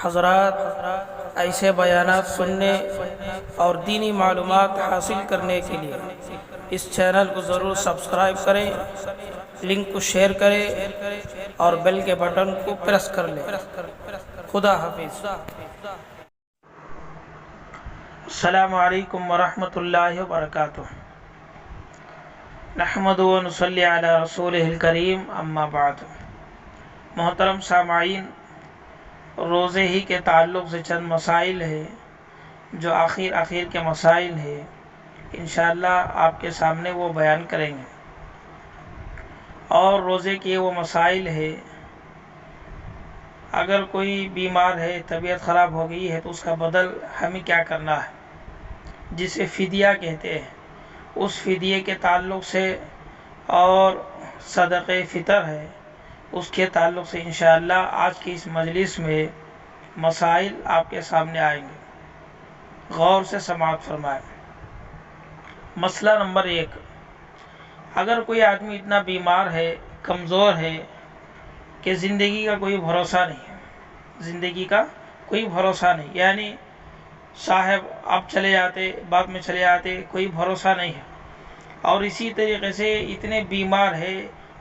حضرات، ایسے بیانات سننے اور دینی معلومات حاصل کرنے کے لیے اس چینل کو ضرور سبسکرائب کریں، لنک کو شیئر کریں اور بیل کے بٹن کو پریس کر لیں۔ خدا حافظ۔ السلام علیکم ورحمۃ اللہ وبرکاتہ۔ نحمدہ و نصلی علی رسولہ الکریم، اما بعد۔ محترم سامعین، روزے ہی کے تعلق سے چند مسائل ہیں جو آخر کے مسائل ہیں، انشاءاللہ آپ کے سامنے وہ بیان کریں گے۔ اور روزے کے وہ مسائل ہیں، اگر کوئی بیمار ہے، طبیعت خراب ہو گئی ہے تو اس کا بدل ہمیں کیا کرنا ہے، جسے فدیہ کہتے ہیں، اس فدیے کے تعلق سے، اور صدقہ فطر ہے اس کے تعلق سے انشاءاللہ آج کی اس مجلس میں مسائل آپ کے سامنے آئیں گے، غور سے سماعت فرمائیں۔ مسئلہ نمبر 1، اگر کوئی آدمی اتنا بیمار ہے، کمزور ہے کہ زندگی کا کوئی بھروسہ نہیں ہے، زندگی کا کوئی بھروسہ نہیں، یعنی صاحب اب چلے جاتے، بعد میں چلے جاتے، کوئی بھروسہ نہیں ہے، اور اسی طریقے سے اتنے بیمار ہے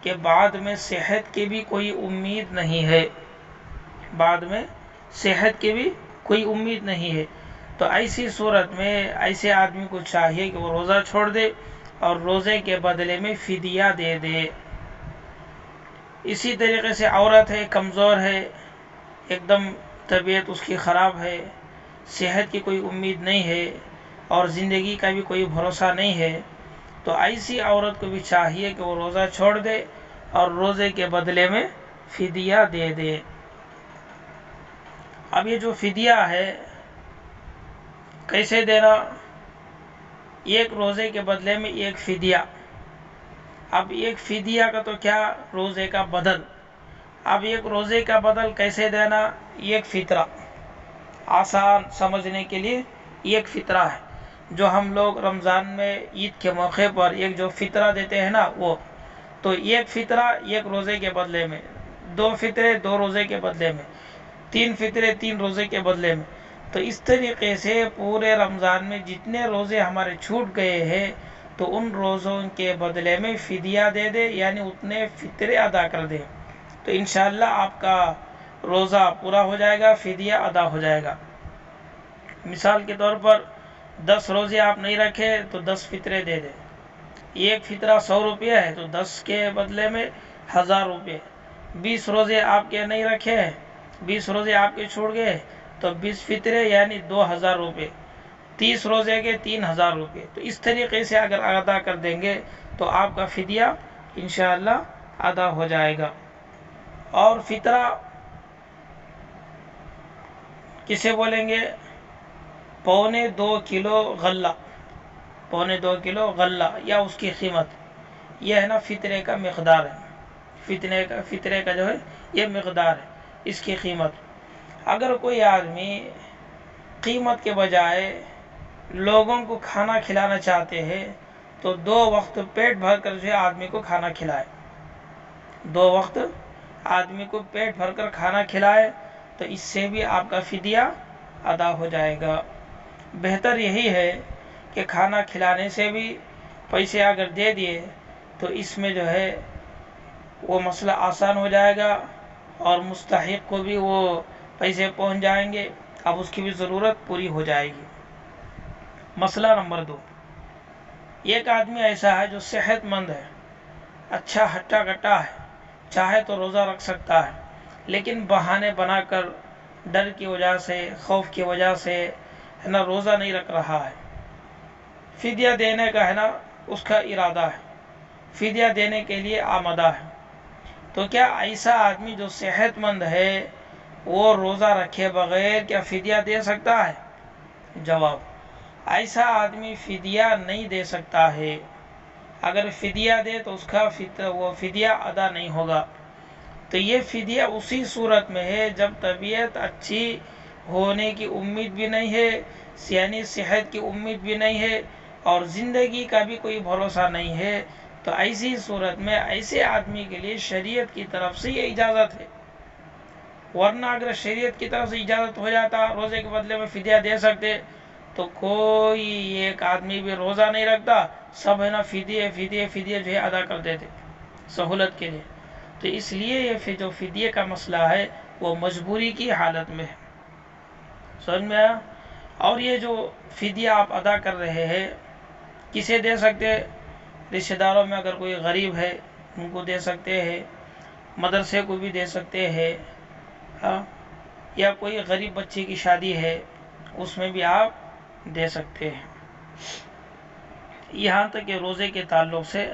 کہ بعد میں صحت کی بھی کوئی امید نہیں ہے، بعد میں صحت کی بھی کوئی امید نہیں ہے، تو ایسی صورت میں ایسے آدمی کو چاہیے کہ وہ روزہ چھوڑ دے اور روزے کے بدلے میں فدیہ دے دے۔ اسی طریقے سے عورت ہے، کمزور ہے، ایک دم طبیعت اس کی خراب ہے، صحت کی کوئی امید نہیں ہے اور زندگی کا بھی کوئی بھروسہ نہیں ہے، تو ایسی عورت کو بھی چاہیے کہ وہ روزہ چھوڑ دے اور روزے کے بدلے میں فدیہ دے دے۔ اب یہ جو فدیہ ہے کیسے دینا؟ ایک روزے کے بدلے میں ایک فدیہ۔ اب ایک فدیہ کا تو کیا، روزے کا بدل۔ اب ایک روزے کا بدل کیسے دینا؟ ایک فطرہ، آسان سمجھنے کے لیے ایک فطرہ ہے جو ہم لوگ رمضان میں عید کے موقع پر ایک جو فطرہ دیتے ہیں نا، وہ تو ایک فطرہ ایک روزے کے بدلے میں، 2 فطرے 2 روزے کے بدلے میں، 3 فطرے 3 روزے کے بدلے میں، تو اس طریقے سے پورے رمضان میں جتنے روزے ہمارے چھوٹ گئے ہیں تو ان روزوں کے بدلے میں فدیہ دے دے، یعنی اتنے فطرے ادا کر دے، تو انشاءاللہ آپ کا روزہ پورا ہو جائے گا، فدیہ ادا ہو جائے گا۔ مثال کے طور پر 10 روزے آپ نہیں رکھے تو 10 فطرے دے دیں، ایک فطرہ 100 روپیہ ہے تو 10 کے بدلے میں 1000 روپے۔ 20 روزے آپ کے نہیں رکھے، 20 روزے آپ کے چھوڑ گئے تو 20 فطرے یعنی 2000 روپے، 30 روزے کے 3000 روپے، تو اس طریقے سے اگر ادا کر دیں گے تو آپ کا فدیہ انشاءاللہ ادا ہو جائے گا۔ اور فطرہ کسے بولیں گے؟ 2.25 کلو غلہ، 2.25 کلو غلہ یا اس کی قیمت، یہ ہے نا فطرے کا مقدار ہے، فطرے کا جو ہے یہ مقدار ہے، اس کی قیمت۔ اگر کوئی آدمی قیمت کے بجائے لوگوں کو کھانا کھلانا چاہتے ہیں تو 2 وقت پیٹ بھر کر جو ہے آدمی کو کھانا کھلائے، 2 وقت آدمی کو پیٹ بھر کر کھانا کھلائے تو اس سے بھی آپ کا فدیہ ادا ہو جائے گا۔ بہتر یہی ہے کہ کھانا کھلانے سے بھی پیسے اگر دے دیے تو اس میں جو ہے وہ مسئلہ آسان ہو جائے گا اور مستحق کو بھی وہ پیسے پہنچ جائیں گے، اب اس کی بھی ضرورت پوری ہو جائے گی۔ مسئلہ نمبر 2، ایک آدمی ایسا ہے جو صحت مند ہے، اچھا ہٹا کٹا ہے، چاہے تو روزہ رکھ سکتا ہے، لیکن بہانے بنا کر ڈر کی وجہ سے، خوف کی وجہ سے ہے نا روزہ نہیں رکھ رہا ہے، فدیہ دینے کا ہے نا اس کا ارادہ ہے، فدیہ دینے کے لیے آمادہ ہے، تو کیا ایسا آدمی جو صحت مند ہے وہ روزہ رکھے بغیر کیا فدیہ دے سکتا ہے؟ جواب، ایسا آدمی فدیہ نہیں دے سکتا ہے، اگر فدیہ دے تو اس کا وہ فدیہ ادا نہیں ہوگا، تو یہ فدیہ اسی صورت میں ہے جب طبیعت اچھی ہونے کی امید بھی نہیں ہے، یعنی صحت کی امید بھی نہیں ہے اور زندگی کا بھی کوئی بھروسہ نہیں ہے، تو ایسی صورت میں ایسے آدمی کے لیے شریعت کی طرف سے یہ اجازت ہے، ورنہ اگر شریعت کی طرف سے اجازت ہو جاتا روزے کے بدلے میں فدیہ دے سکتے تو کوئی ایک آدمی بھی روزہ نہیں رکھتا، سب ہے نا فدیے فدیے فدیے جو ہے ادا کر دیتے سہولت کے لیے۔ تو اس لیے یہ جو فدیے کا مسئلہ ہے وہ مجبوری کی حالت میں ہے، سمجھ میں آیا؟ اور یہ جو فدیہ آپ ادا کر رہے ہیں کسے دے سکتے؟ رشتہ داروں میں اگر کوئی غریب ہے ان کو دے سکتے ہیں، مدرسے کو بھی دے سکتے ہیں، ہاں، یا کوئی غریب بچے کی شادی ہے اس میں بھی آپ دے سکتے ہیں۔ یہاں تک کہ روزے کے تعلق سے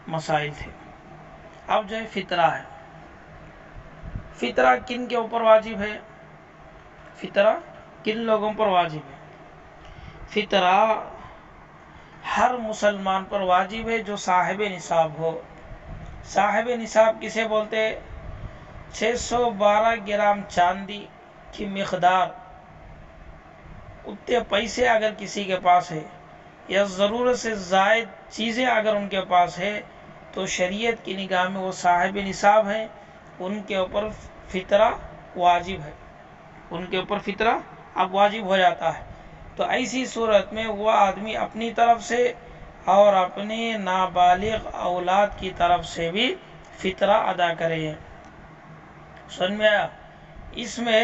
مسائل تھے۔ اب جو ہے فطرہ ہے، فطرہ کن کے اوپر واجب ہے؟ فطرہ کن لوگوں پر واجب ہے؟ فطرہ ہر مسلمان پر واجب ہے جو صاحب نصاب ہو۔ صاحب نصاب کسے بولتے؟ 612 گرام چاندی کی مقدار، اتنے پیسے اگر کسی کے پاس ہے یا ضرورت سے زائد چیزیں اگر ان کے پاس ہے تو شریعت کی نگاہ میں وہ صاحب نصاب ہیں، ان کے اوپر فطرہ واجب ہے، ان کے اوپر فطرہ اب واجب ہو جاتا ہے۔ تو ایسی صورت میں وہ آدمی اپنی طرف سے اور اپنے نابالغ اولاد کی طرف سے بھی فطرہ ادا کرے۔ سمجھ میں آیا؟ اس میں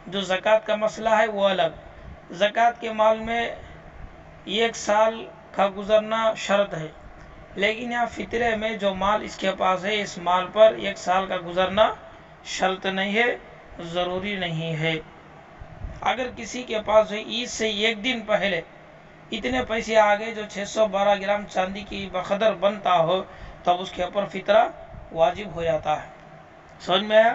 جو زکوٰۃ کا مسئلہ ہے وہ الگ، زکوٰۃ کے مال میں 1 سال کا گزرنا شرط ہے، لیکن یہاں فطرے میں جو مال اس کے پاس ہے اس مال پر 1 سال کا گزرنا شرط نہیں ہے، ضروری نہیں ہے۔ اگر کسی کے پاس عید سے 1 دن پہلے اتنے پیسے آگئے جو 612 گرام چاندی کی بقدر بنتا ہو تب اس کے اوپر فطرہ واجب ہو جاتا ہے۔ سمجھ میں آیا؟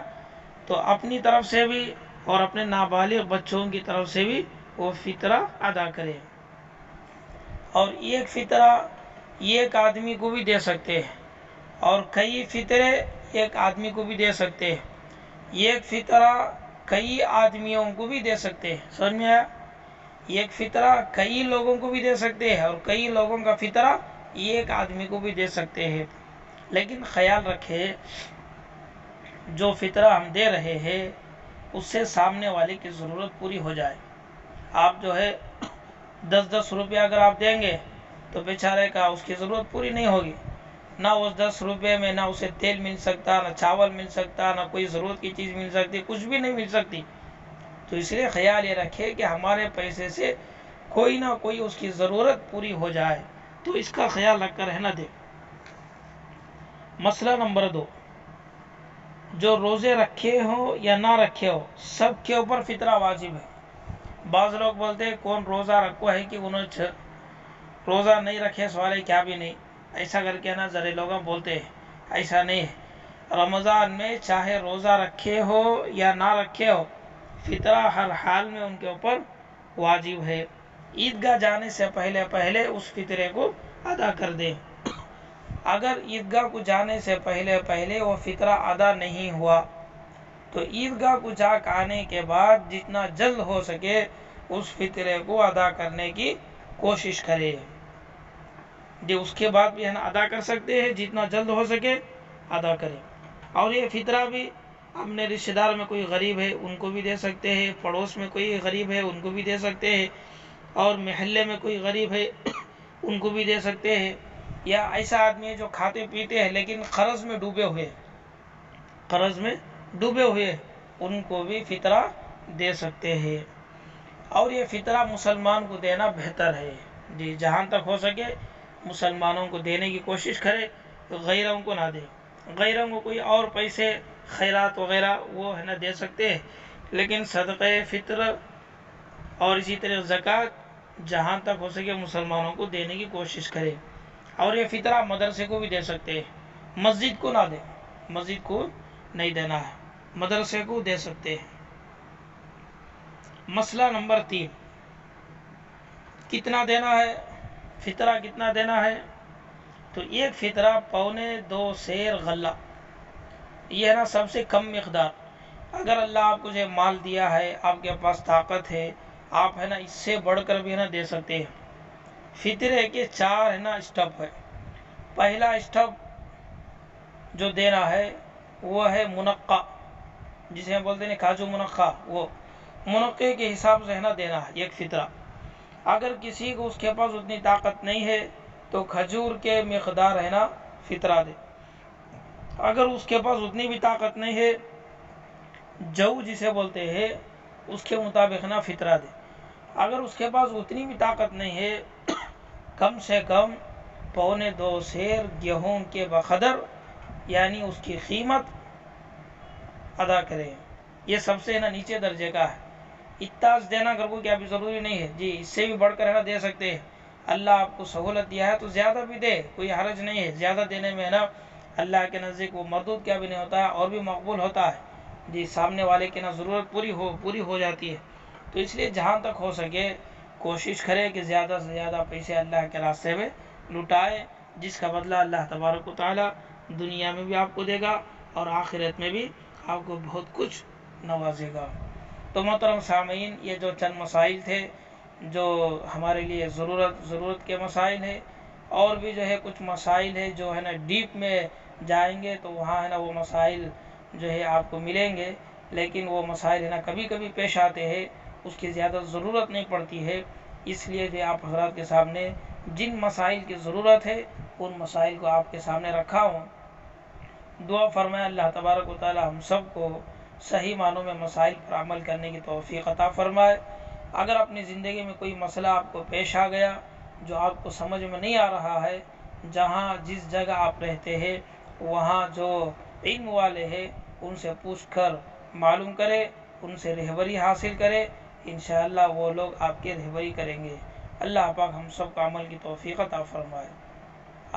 تو اپنی طرف سے بھی اور اپنے نابالغ بچوں کی طرف سے بھی وہ فطرہ ادا کرے۔ اور ایک فطرہ ایک آدمی کو بھی دے سکتے ہیں اور کئی فطرے ایک آدمی کو بھی دے سکتے ہیں، ایک فطرہ کئی آدمیوں کو بھی دے سکتے ہیں۔ سمجھ میں آیا؟ ایک فطرہ کئی لوگوں کو بھی دے سکتے ہیں اور کئی لوگوں کا فطرہ ایک آدمی کو بھی دے سکتے ہیں، لیکن خیال رکھے جو فطرہ ہم دے رہے ہیں اس سے سامنے والے کی ضرورت پوری ہو جائے۔ آپ جو ہے 10 روپے اگر آپ دیں گے تو بیچارے کا اس کی ضرورت پوری نہیں ہوگی، نہ اس 10 روپے میں نہ اسے تیل مل سکتا، نہ چاول مل سکتا، نہ کوئی ضرورت کی چیز مل سکتی، کچھ بھی نہیں مل سکتی۔ تو اس لیے خیال یہ رکھے کہ ہمارے پیسے سے کوئی نہ کوئی اس کی ضرورت پوری ہو جائے، تو اس کا خیال رکھ کر رہنا دے۔ مسئلہ نمبر 2، جو روزے رکھے ہوں یا نہ رکھے ہو سب کے اوپر فطرہ واجب ہے۔ بعض لوگ بولتے ہیں کون روزہ رکھو ہے کہ انہوں روزہ نہیں رکھے سوالے کیا بھی نہیں، ایسا کر کے نا ذرے لوگ بولتے ہیں، ایسا نہیں ہے۔ رمضان میں چاہے روزہ رکھے ہو یا نہ رکھے ہو فطرہ ہر حال میں ان کے اوپر واجب ہے۔ عیدگاہ جانے سے پہلے اس فطرے کو ادا کر دیں۔ اگر عیدگاہ کو جانے سے پہلے وہ فطرہ ادا نہیں ہوا تو عیدگاہ کو جا کے آنے کے بعد جتنا جلد ہو سکے اس فطرے کو ادا کرنے کی کوشش کرے۔ اس کے بعد بھی ہے نا ادا کر سکتے ہیں، جتنا جلد ہو سکے ادا کرے۔ اور یہ فطرہ بھی اپنے رشتہ دار میں کوئی غریب ہے ان کو بھی دے سکتے ہیں، پڑوس میں کوئی غریب ہے ان کو بھی دے سکتے ہیں، اور محلے میں کوئی غریب ہے ان کو بھی دے سکتے ہیں، یا ایسا آدمی ہے جو کھاتے پیتے ہیں لیکن قرض میں ڈوبے ہوئے ان کو بھی فطرہ دے سکتے ہیں۔ اور یہ فطرہ مسلمان کو دینا بہتر ہے، جی جہاں تک ہو سکے مسلمانوں کو دینے کی کوشش کرے، غیروں کو نہ دے۔ غیروں کو کوئی اور پیسے خیرات وغیرہ وہ ہے نا دے سکتے ہیں، لیکن صدقہ فطر اور اسی طرح زکوٰۃ جہاں تک ہو سکے مسلمانوں کو دینے کی کوشش کرے۔ اور یہ فطرہ مدرسے کو بھی دے سکتے ہیں، مسجد کو نہ دے، مسجد کو نہیں دینا ہے، مدرسے کو دے سکتے ہیں۔ مسئلہ نمبر 3، کتنا دینا ہے فطرہ، کتنا دینا ہے؟ تو ایک فطرہ 2.25 سیر غلہ، یہ ہے نا سب سے کم مقدار۔ اگر اللہ آپ کو جو مال دیا ہے، آپ کے پاس طاقت ہے، آپ ہے نا اس سے بڑھ کر بھی ہے نا دے سکتے ہیں۔ فطرے کے 4 ہے نا اسٹیپ ہے۔ پہلا اسٹیپ جو دینا ہے وہ ہے منقع، جسے ہم بولتے ہیں کاجو منقع، وہ منقع کے حساب سے ہے نا دینا ہے ایک فطرہ۔ اگر کسی کو اس کے پاس اتنی طاقت نہیں ہے تو کھجور کے مقدار ہے نا فطرہ دے۔ اگر اس کے پاس اتنی بھی طاقت نہیں ہے، جو جسے بولتے ہیں اس کے مطابق نا فطرہ دے۔ اگر اس کے پاس اتنی بھی طاقت نہیں ہے، کم سے کم 2.25 سیر گیہوں کے بقدر یعنی اس کی قیمت ادا کریں۔ یہ سب سے نا نیچے درجے کا ہے۔ اتنا دینا گھر کو کیا بھی ضروری نہیں ہے جی، اس سے بھی بڑھ کر ہے نا دے سکتے ہیں۔ اللہ آپ کو سہولت دیا ہے تو زیادہ بھی دے، کوئی حرج نہیں ہے۔ زیادہ دینے میں ہے نا اللہ کے نزدیک وہ مردود کیا بھی نہیں ہوتا ہے اور بھی مقبول ہوتا ہے جی، سامنے والے کی نا ضرورت پوری ہو جاتی ہے۔ تو اس لیے جہاں تک ہو سکے کوشش کرے کہ زیادہ سے زیادہ پیسے اللہ کے راستے میں لٹائے، جس کا بدلہ اللہ تبارک و تعالی دنیا میں بھی آپ کو دے گا اور آخرت میں بھی آپ کو بہت کچھ نوازے گا۔ تو محترم سامعین، یہ جو چند مسائل تھے جو ہمارے لیے ضرورت کے مسائل ہیں، اور بھی جو ہے کچھ مسائل ہے جو ہے نا ڈیپ میں جائیں گے تو وہاں ہے نا وہ مسائل جو ہے آپ کو ملیں گے، لیکن وہ مسائل ہے نا کبھی کبھی پیش آتے ہیں، اس کی زیادہ ضرورت نہیں پڑتی ہے۔ اس لیے جو آپ حضرات کے سامنے جن مسائل کی ضرورت ہے ان مسائل کو آپ کے سامنے رکھا ہوں۔ دعا فرمائے اللہ تبارک و تعالی ہم سب کو صحیح معنوں میں مسائل پر عمل کرنے کی توفیق عطا فرمائے۔ اگر اپنی زندگی میں کوئی مسئلہ آپ کو پیش آ گیا جو آپ کو سمجھ میں نہیں آ رہا ہے، جس جگہ آپ رہتے ہیں وہاں جو علم والے ہیں ان سے پوچھ کر معلوم کرے، ان سے رہبری حاصل کرے، انشاءاللہ وہ لوگ آپ کی رہبری کریں گے۔ اللہ پاک ہم سب کو عمل کی توفیق عطا فرمائے،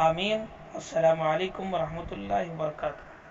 آمین۔ السلام علیکم ورحمۃ اللہ وبرکاتہ۔